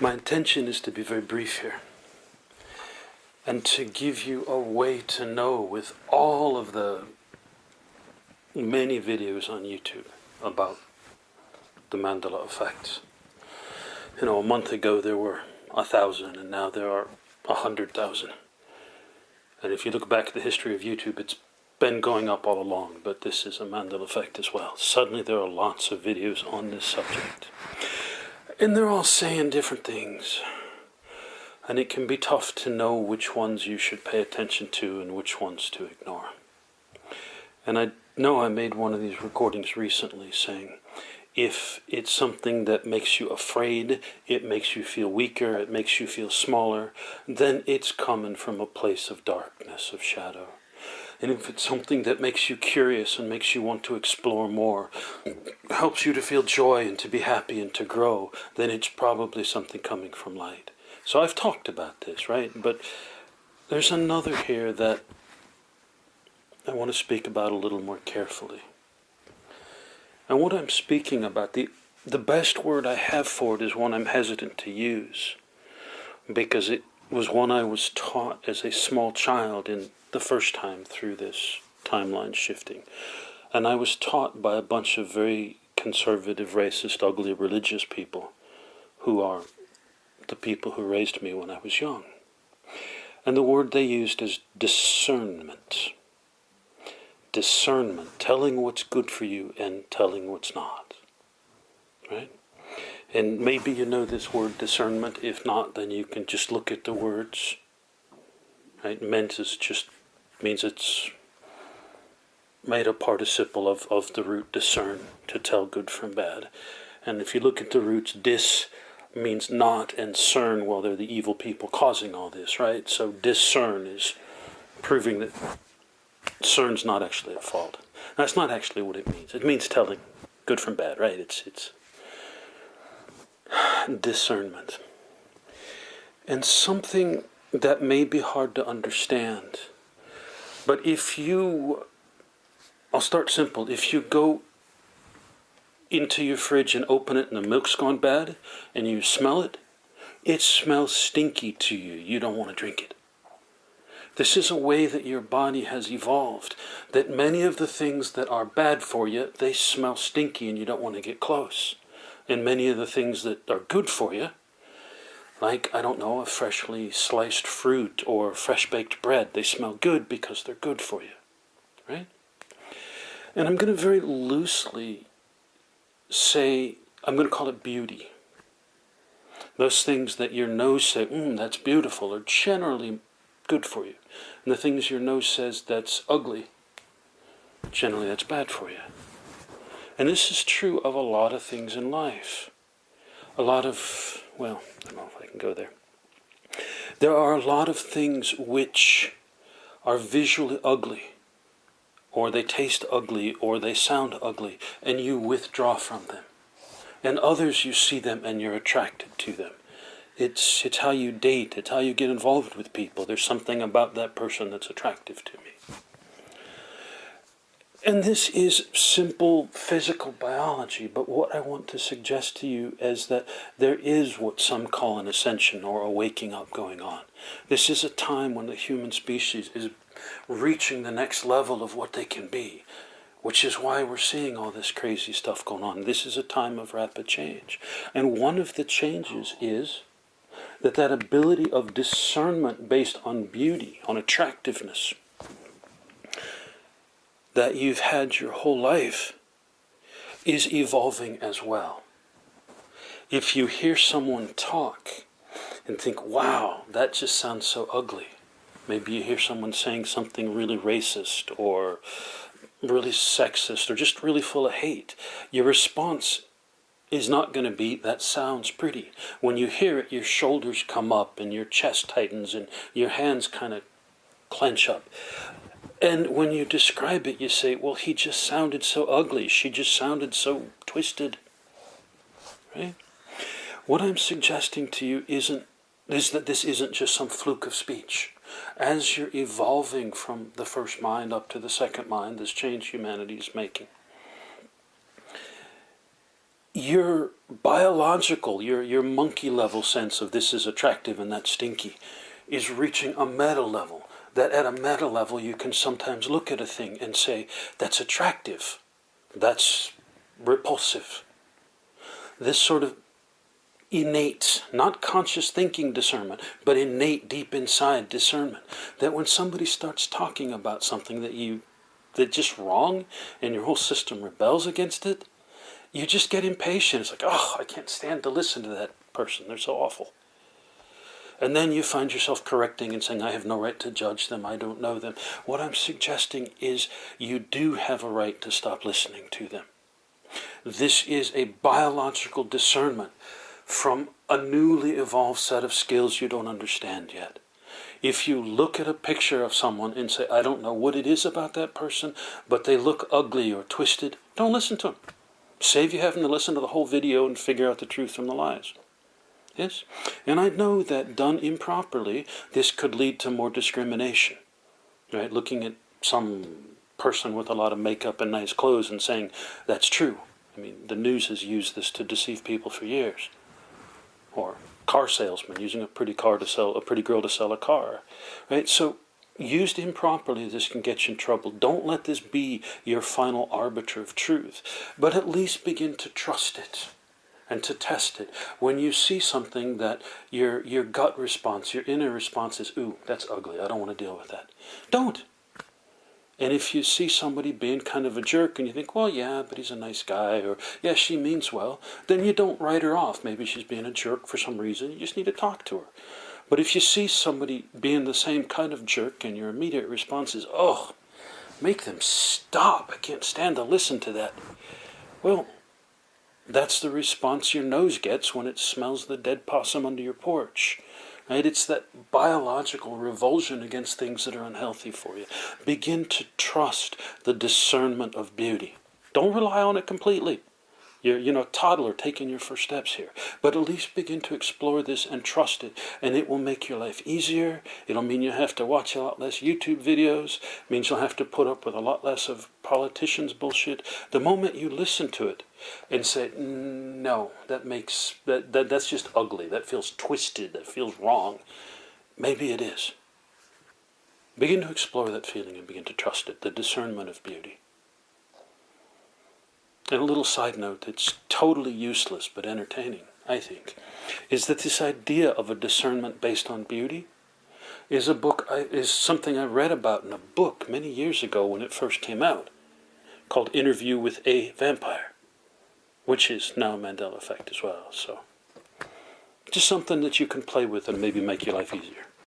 My intention is to be very brief here, and to give you a way to know, with all of the many videos on YouTube about the Mandela Effect. You know, a month ago there were 1,000, and now there are 100,000. And if you look back at the history of YouTube, it's been going up all along, but this is a Mandela Effect as well. Suddenly there are lots of videos on this subject. And they're all saying different things. And it can be tough to know which ones you should pay attention to and which ones to ignore. And I know I made one of these recordings recently saying, if it's something that makes you afraid, it makes you feel weaker, it makes you feel smaller, then it's coming from a place of darkness, of shadow. And if it's something that makes you curious and makes you want to explore more, helps you to feel joy and to be happy and to grow, then it's probably something coming from light. So I've talked about this, right? But there's another here that I want to speak about a little more carefully. And what I'm speaking about, the best word I have for it is one I'm hesitant to use, because it was one I was taught as a small child in the first time through this timeline shifting. And I was taught by a bunch of very conservative, racist, ugly, religious people who are the people who raised me when I was young. And the word they used is discernment. Discernment, telling what's good for you and telling what's not, right? And maybe you know this word discernment. If not, then you can just look at the words, right? Ment means it's made a participle of the root discern, to tell good from bad. And if you look at the roots, dis means not, and cern, well, they're the evil people causing all this, right? So discern is proving that cern's not actually at fault. That's not actually what it means. It means telling good from bad, right? It's discernment. And something that may be hard to understand, but I'll start simple. If you go into your fridge and open it and the milk's gone bad and you smell it, it smells stinky to you. You don't want to drink it. This is a way that your body has evolved, that many of the things that are bad for you, they smell stinky and you don't want to get close. And many of the things that are good for you, like, I don't know, a freshly sliced fruit or fresh baked bread, they smell good because they're good for you, right? And I'm going to very loosely say, I'm going to call it beauty. Those things that your nose says, that's beautiful, are generally good for you. And the things your nose says that's ugly, generally that's bad for you. And this is true of a lot of things in life. A lot of, well, I don't know if I can go there. There are a lot of things which are visually ugly, or they taste ugly, or they sound ugly, and you withdraw from them. And others, you see them and you're attracted to them. It's how you date, it's how you get involved with people. There's something about that person that's attractive to me. And this is simple physical biology, but what I want to suggest to you is that there is what some call an ascension, or a waking up going on. This is a time when the human species is reaching the next level of what they can be, which is why we're seeing all this crazy stuff going on. This is a time of rapid change. And one of the changes is that ability of discernment based on beauty, on attractiveness, that you've had your whole life, is evolving as well. If you hear someone talk and think, wow, that just sounds so ugly. Maybe you hear someone saying something really racist or really sexist or just really full of hate. Your response is not going to be, that sounds pretty. When you hear it, your shoulders come up and your chest tightens and your hands kind of clench up. And when you describe it, you say, well, he just sounded so ugly. She just sounded so twisted. Right? What I'm suggesting to you is that this isn't just some fluke of speech. As you're evolving from the first mind up to the second mind, this change humanity is making, your biological, your monkey level sense of this is attractive and that's stinky is reaching a meta level. That at a meta level you can sometimes look at a thing and say, that's attractive, that's repulsive. This sort of innate, not conscious thinking discernment, but innate deep inside discernment. That when somebody starts talking about something that's just wrong and your whole system rebels against it, you just get impatient. It's like, oh, I can't stand to listen to that person. They're so awful. And then you find yourself correcting and saying, I have no right to judge them. I don't know them. What I'm suggesting is you do have a right to stop listening to them. This is a biological discernment from a newly evolved set of skills you don't understand yet. If you look at a picture of someone and say, I don't know what it is about that person, but they look ugly or twisted, don't listen to them. Save you having to listen to the whole video and figure out the truth from the lies. Yes? And I know that done improperly, this could lead to more discrimination. Right? Looking at some person with a lot of makeup and nice clothes and saying, that's true. I mean, the news has used this to deceive people for years. Or car salesman using a pretty girl to sell a car. Right? So, used improperly, this can get you in trouble. Don't let this be your final arbiter of truth, but at least begin to trust it and to test it. When you see something that your gut response, your inner response is, ooh, that's ugly, I don't want to deal with that. Don't. And if you see somebody being kind of a jerk and you think, well, yeah, but he's a nice guy, or yeah, she means well, then you don't write her off. Maybe she's being a jerk for some reason. You just need to talk to her. But if you see somebody being the same kind of jerk and your immediate response is, oh, make them stop, I can't stand to listen to that. Well, that's the response your nose gets when it smells the dead possum under your porch. Right? It's that biological revulsion against things that are unhealthy for you. Begin to trust the discernment of beauty. Don't rely on it completely. You're a toddler taking your first steps here. But at least begin to explore this and trust it. And it will make your life easier. It'll mean you have to watch a lot less YouTube videos. It means you'll have to put up with a lot less of politicians' bullshit. The moment you listen to it and say, no, that's just ugly. That feels twisted. That feels wrong. Maybe it is. Begin to explore that feeling and begin to trust it. The discernment of beauty. And a little side note that's totally useless but entertaining, I think, is that this idea of a discernment based on beauty is something I read about in a book many years ago when it first came out, called Interview with a Vampire, which is now Mandela Effect as well. So, just something that you can play with and maybe make your life easier.